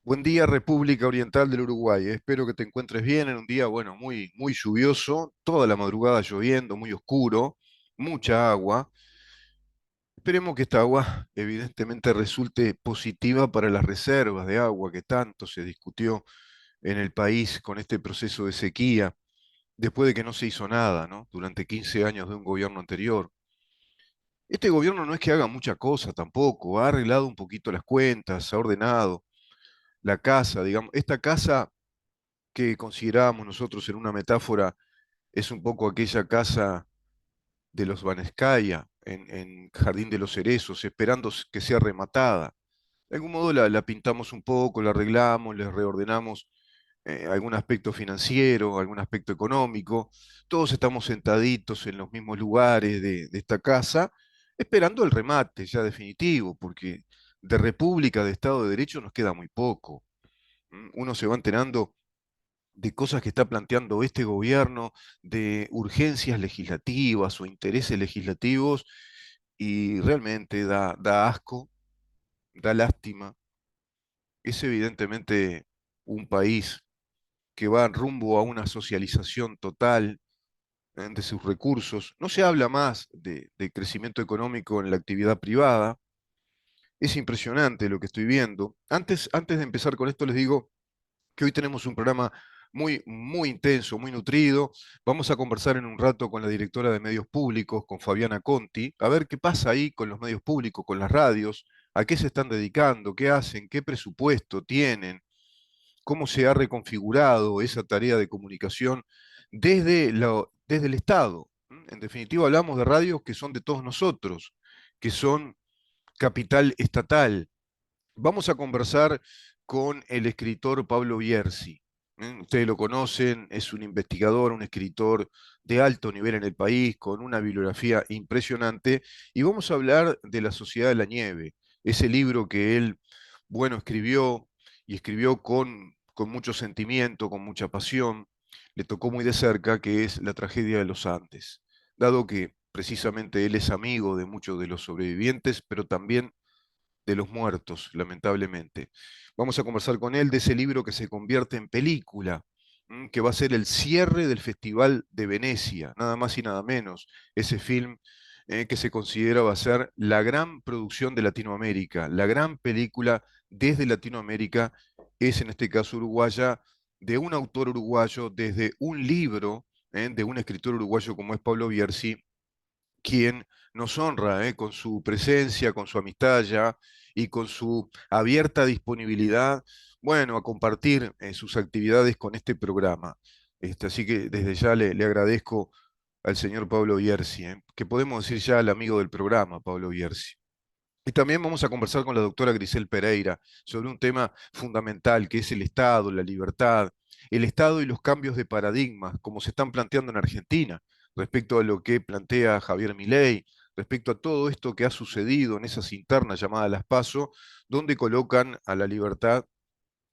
Buen día, República Oriental del Uruguay. Espero que te encuentres bien en un día, bueno, muy lluvioso, toda la madrugada lloviendo, muy oscuro, mucha agua. Esperemos que esta agua evidentemente resulte positiva para las reservas de agua que tanto se discutió en el país con este proceso de sequía, después de que no se hizo nada, ¿no? Durante 15 años de un gobierno anterior. Este gobierno no es que haga mucha cosa tampoco, ha arreglado un poquito las cuentas, ha ordenado la casa, digamos. Esta casa que considerábamos nosotros en una metáfora es un poco aquella casa de los Vaneskaya en Jardín de los Cerezos, esperando que sea rematada. De algún modo la pintamos un poco, la arreglamos, le reordenamos algún aspecto financiero, algún aspecto económico. Todos estamos sentaditos en los mismos lugares de esta casa, esperando el remate ya definitivo, porque de república, de Estado de Derecho nos queda muy poco. Uno se va enterando de cosas que está planteando este gobierno, de urgencias legislativas o intereses legislativos, y realmente da asco, da lástima. Es evidentemente un país que va rumbo a una socialización total de sus recursos. No se habla más de crecimiento económico en la actividad privada. Es impresionante lo que estoy viendo. Antes de empezar con esto, les digo que hoy tenemos un programa muy intenso, muy nutrido. Vamos a conversar en un rato con la directora de medios públicos, con Fabiana Conti, a ver qué pasa ahí con los medios públicos, con las radios, a qué se están dedicando, qué hacen, qué presupuesto tienen, cómo se ha reconfigurado esa tarea de comunicación desde el Estado. En definitiva, hablamos de radios que son de todos nosotros, que son capital estatal. Vamos a conversar con el escritor Pablo Bierzi. Ustedes lo conocen, es un investigador, un escritor de alto nivel en el país, con una bibliografía impresionante, y vamos a hablar de La Sociedad de la Nieve, ese libro que él, bueno, escribió y escribió con mucho sentimiento, con mucha pasión, le tocó muy de cerca, que es la tragedia de los Andes, dado que precisamente él es amigo de muchos de los sobrevivientes, pero también de los muertos, lamentablemente. Vamos a conversar con él de ese libro que se convierte en película, que va a ser el cierre del Festival de Venecia, nada más y nada menos. Ese film que se considera va a ser la gran producción de Latinoamérica, la gran película desde Latinoamérica, es en este caso uruguaya, de un autor uruguayo, desde un libro de un escritor uruguayo como es Pablo Bierzi, quien nos honra con su presencia, con su amistad ya y con su abierta disponibilidad, bueno, a compartir sus actividades con este programa. Así que desde ya le agradezco al señor Pablo Bierzi, que podemos decir ya al amigo del programa, Pablo Bierzi. Y también vamos a conversar con la doctora Grisel Pereira sobre un tema fundamental que es el Estado, la libertad, el Estado y los cambios de paradigma, como se están planteando en Argentina, respecto a lo que plantea Javier Milei, respecto a todo esto que ha sucedido en esas internas llamadas las PASO, donde colocan a la libertad,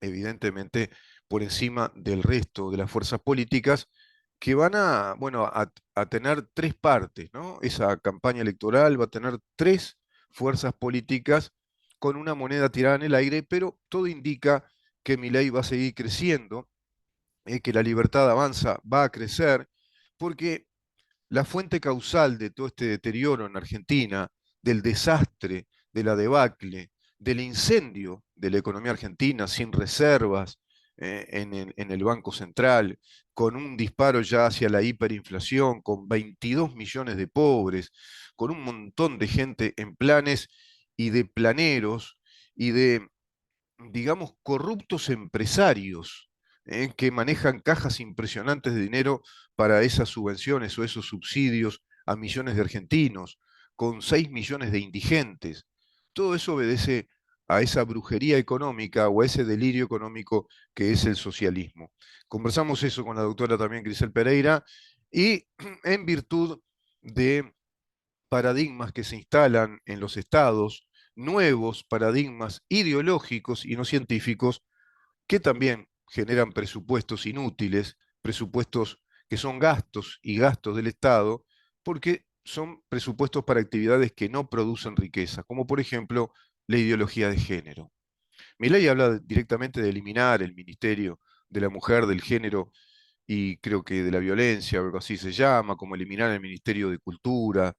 evidentemente, por encima del resto de las fuerzas políticas, que van a, bueno, a tener tres partes, ¿no? Esa campaña electoral va a tener tres fuerzas políticas con una moneda tirada en el aire, pero todo indica que Milei va a seguir creciendo, que la libertad avanza, va a crecer, porque la fuente causal de todo este deterioro en Argentina, del desastre, de la debacle, del incendio de la economía argentina sin reservas en el Banco Central, con un disparo ya hacia la hiperinflación, con 22 millones de pobres, con un montón de gente en planes y de planeros y de, digamos, corruptos empresarios que manejan cajas impresionantes de dinero para esas subvenciones o esos subsidios a millones de argentinos, con 6 millones de indigentes. Todo eso obedece a esa brujería económica o a ese delirio económico que es el socialismo. Conversamos eso con la doctora también Grisel Pereira y en virtud de paradigmas que se instalan en los estados, nuevos paradigmas ideológicos y no científicos, que también generan presupuestos inútiles, presupuestos que son gastos y gastos del Estado, porque son presupuestos para actividades que no producen riqueza, como por ejemplo la ideología de género. Milei habla directamente de eliminar el Ministerio de la Mujer, del Género y creo que de la Violencia, algo así se llama, como eliminar el Ministerio de Cultura,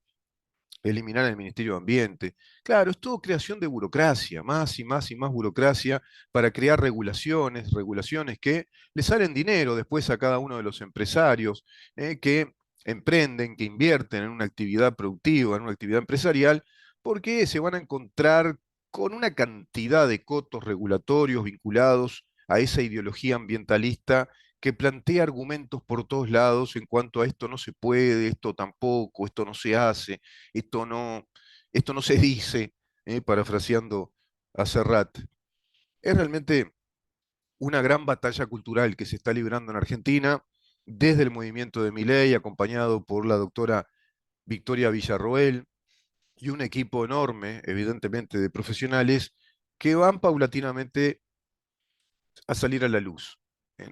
eliminar el Ministerio de Ambiente. Claro, es todo creación de burocracia, más y más y más burocracia para crear regulaciones, regulaciones que le salen dinero después a cada uno de los empresarios que emprenden, que invierten en una actividad productiva, en una actividad empresarial, porque se van a encontrar con una cantidad de cotos regulatorios vinculados a esa ideología ambientalista que plantea argumentos por todos lados en cuanto a esto no se puede, esto tampoco, esto no se hace, esto no, esto no se dice, parafraseando a Serrat. Es realmente una gran batalla cultural que se está librando en Argentina desde el movimiento de Milei, acompañado por la doctora Victoria Villarroel y un equipo enorme, evidentemente, de profesionales que van paulatinamente a salir a la luz.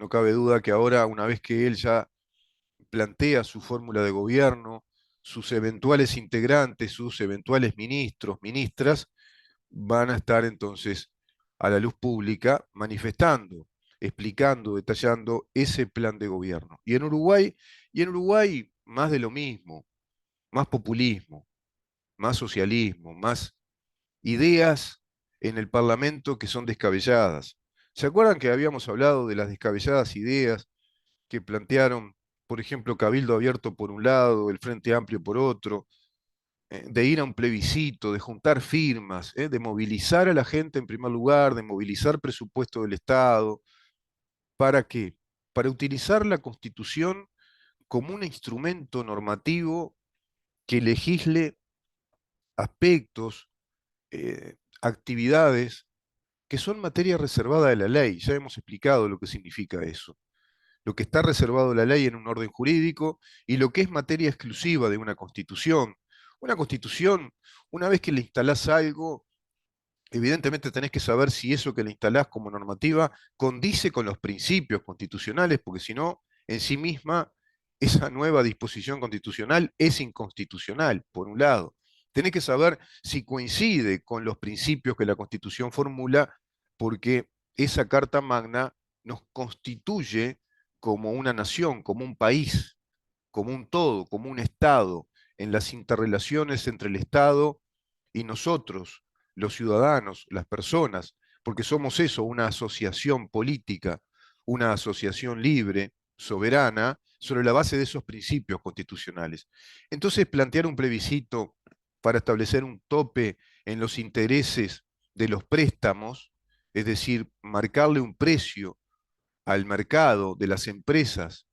No cabe duda que ahora, una vez que él ya plantea su fórmula de gobierno, sus eventuales integrantes, sus eventuales ministros, ministras, van a estar entonces a la luz pública manifestando, explicando, detallando ese plan de gobierno. Y en Uruguay más de lo mismo, más populismo, más socialismo, más ideas en el Parlamento que son descabelladas. ¿Se acuerdan que habíamos hablado de las descabelladas ideas que plantearon, por ejemplo, Cabildo Abierto por un lado, el Frente Amplio por otro, de ir a un plebiscito, de juntar firmas, de movilizar a la gente en primer lugar, de movilizar presupuesto del Estado? ¿Para qué? Para utilizar la Constitución como un instrumento normativo que legisle aspectos, actividades que son materia reservada de la ley. Ya hemos explicado lo que significa eso. Lo que está reservado en la ley en un orden jurídico y lo que es materia exclusiva de una constitución. Una constitución, una vez que le instalás algo, evidentemente tenés que saber si eso que le instalás como normativa condice con los principios constitucionales, porque si no, en sí misma, esa nueva disposición constitucional es inconstitucional, por un lado. Tenés que saber si coincide con los principios que la Constitución formula, porque esa Carta Magna nos constituye como una nación, como un país, como un todo, como un Estado, en las interrelaciones entre el Estado y nosotros, los ciudadanos, las personas, porque somos eso, una asociación política, una asociación libre, soberana, sobre la base de esos principios constitucionales. Entonces, plantear un plebiscito para establecer un tope en los intereses de los préstamos, es decir, marcarle un precio al mercado de las empresas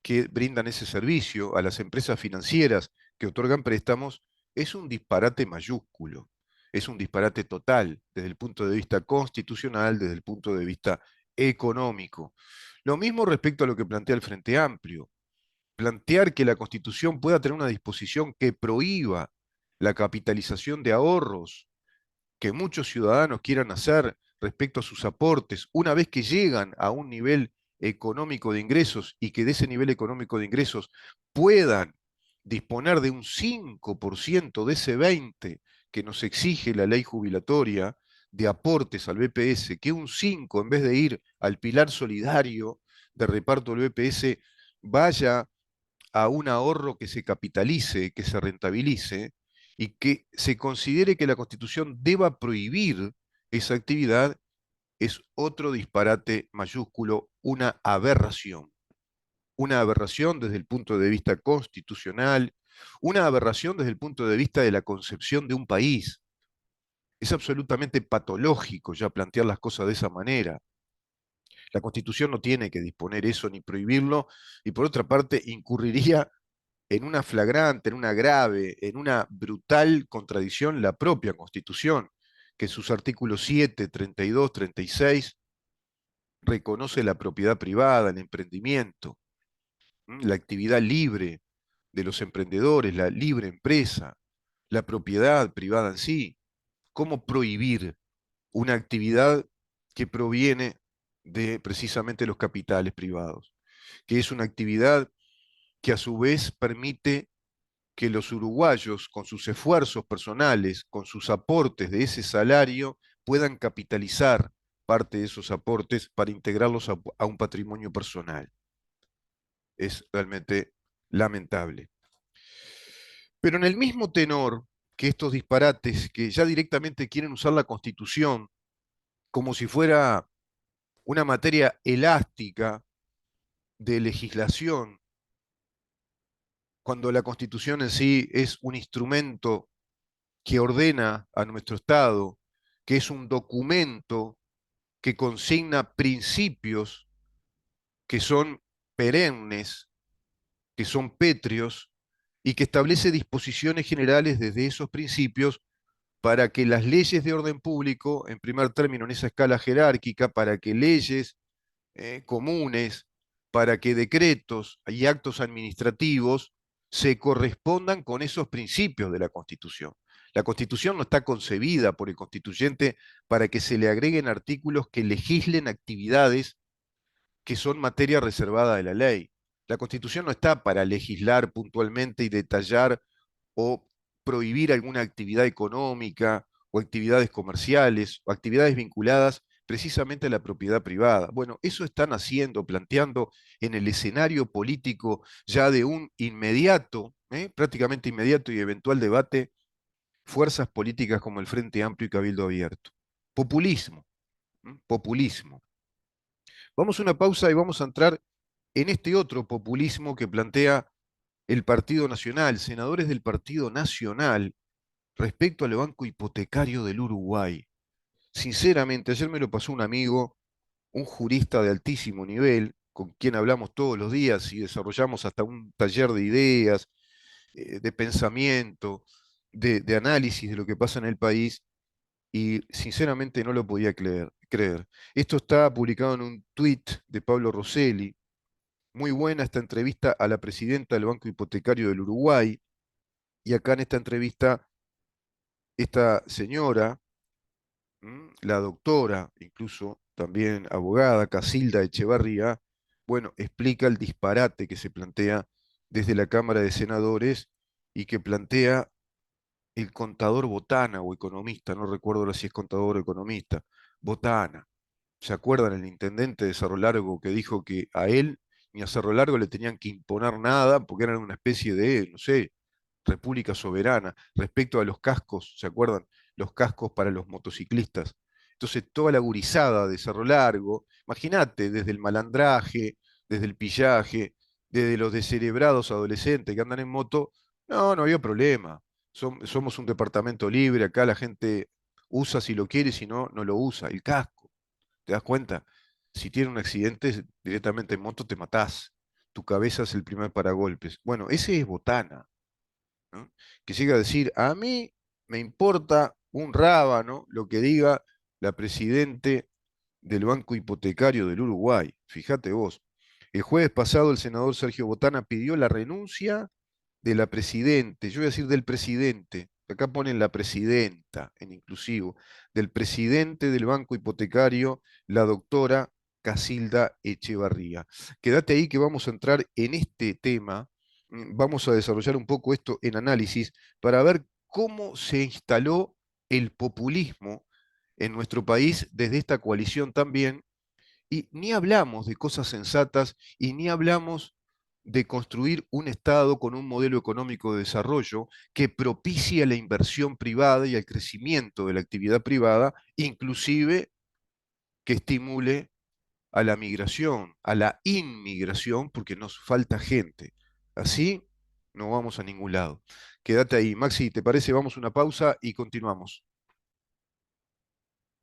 que brindan ese servicio, a las empresas financieras que otorgan préstamos, es un disparate mayúsculo, es un disparate total desde el punto de vista constitucional, desde el punto de vista económico. Lo mismo respecto a lo que plantea el Frente Amplio. Plantear que la Constitución pueda tener una disposición que prohíba la capitalización de ahorros que muchos ciudadanos quieran hacer respecto a sus aportes una vez que llegan a un nivel económico de ingresos y que de ese nivel económico de ingresos puedan disponer de un 5% de ese 20% que nos exige la ley jubilatoria de aportes al BPS, que un 5 en vez de ir al pilar solidario de reparto del BPS vaya a un ahorro que se capitalice, que se rentabilice y que se considere que la Constitución deba prohibir esa actividad, es otro disparate mayúsculo, una aberración desde el punto de vista constitucional, una aberración desde el punto de vista de la concepción de un país. Es absolutamente patológico ya plantear las cosas de esa manera. La Constitución no tiene que disponer eso ni prohibirlo, y por otra parte incurriría en una flagrante, en una grave, en una brutal contradicción la propia Constitución, que en sus artículos 7, 32, 36 reconoce la propiedad privada, el emprendimiento, la actividad libre de los emprendedores, la libre empresa, la propiedad privada en sí. ¿Cómo prohibir una actividad que proviene de precisamente los capitales privados? Que es una actividad que a su vez permite que los uruguayos, con sus esfuerzos personales, con sus aportes de ese salario, puedan capitalizar parte de esos aportes para integrarlos a un patrimonio personal. Es realmente lamentable. Pero en el mismo tenor que estos disparates que ya directamente quieren usar la Constitución como si fuera una materia elástica de legislación, cuando la Constitución en sí es un instrumento que ordena a nuestro Estado, que es un documento que consigna principios que son perennes, que son pétreos, y que establece disposiciones generales desde esos principios para que las leyes de orden público, en primer término en esa escala jerárquica, para que leyes comunes, para que decretos y actos administrativos se correspondan con esos principios de la Constitución. La Constitución no está concebida por el constituyente para que se le agreguen artículos que legislen actividades que son materia reservada de la ley. La Constitución no está para legislar puntualmente y detallar o prohibir alguna actividad económica o actividades comerciales o actividades vinculadas precisamente a la propiedad privada. Bueno, eso están haciendo, planteando en el escenario político ya de un inmediato, prácticamente inmediato y eventual debate, fuerzas políticas como el Frente Amplio y Cabildo Abierto. Populismo, populismo. Vamos a una pausa y vamos a entrar en este otro populismo que plantea el Partido Nacional, senadores del Partido Nacional, respecto al banco hipotecario del Uruguay. Sinceramente, ayer me lo pasó un amigo, un jurista de altísimo nivel, con quien hablamos todos los días y desarrollamos hasta un taller de ideas, de pensamiento, de análisis de lo que pasa en el país, y sinceramente no lo podía creer. Esto está publicado en un tuit de Pablo Rosselli. Muy buena esta entrevista a la presidenta del Banco Hipotecario del Uruguay, y acá en esta entrevista, esta señora, la doctora, incluso también abogada, Casilda Echevarría, bueno, explica el disparate que se plantea desde la Cámara de Senadores y que plantea el contador Botana o economista, no recuerdo ahora si es contador o economista, Botana. ¿Se acuerdan el intendente de Cerro Largo que dijo que a él ni a Cerro Largo le tenían que imponer nada porque eran una especie de, no sé, república soberana respecto a los cascos, ¿se acuerdan? Los cascos para los motociclistas. Entonces, toda la gurizada de Cerro Largo, imagínate, desde el malandraje, desde el pillaje, desde los descerebrados adolescentes que andan en moto, no había problema. Somos un departamento libre, acá la gente usa si lo quiere, si no, no lo usa. El casco, ¿te das cuenta? Si tiene un accidente directamente en moto, te matás. Tu cabeza es el primer paragolpes. Bueno, ese es Botana, ¿no? Que llega a decir, a mí me importa un rábano lo que diga la presidente del Banco Hipotecario del Uruguay. Fíjate vos. El jueves pasado el senador Sergio Botana pidió la renuncia de la presidente, yo voy a decir del presidente, acá ponen la presidenta en inclusivo, del presidente del Banco Hipotecario, la doctora Casilda Echevarría. Quédate ahí que vamos a entrar en este tema, vamos a desarrollar un poco esto en análisis para ver cómo se instaló el populismo en nuestro país desde esta coalición también, y ni hablamos de cosas sensatas y ni hablamos de construir un Estado con un modelo económico de desarrollo que propicie la inversión privada y el crecimiento de la actividad privada, inclusive que estimule a la migración, a la inmigración, porque nos falta gente. Así no vamos a ningún lado. Quédate ahí. Maxi, ¿te parece? Vamos a una pausa y continuamos.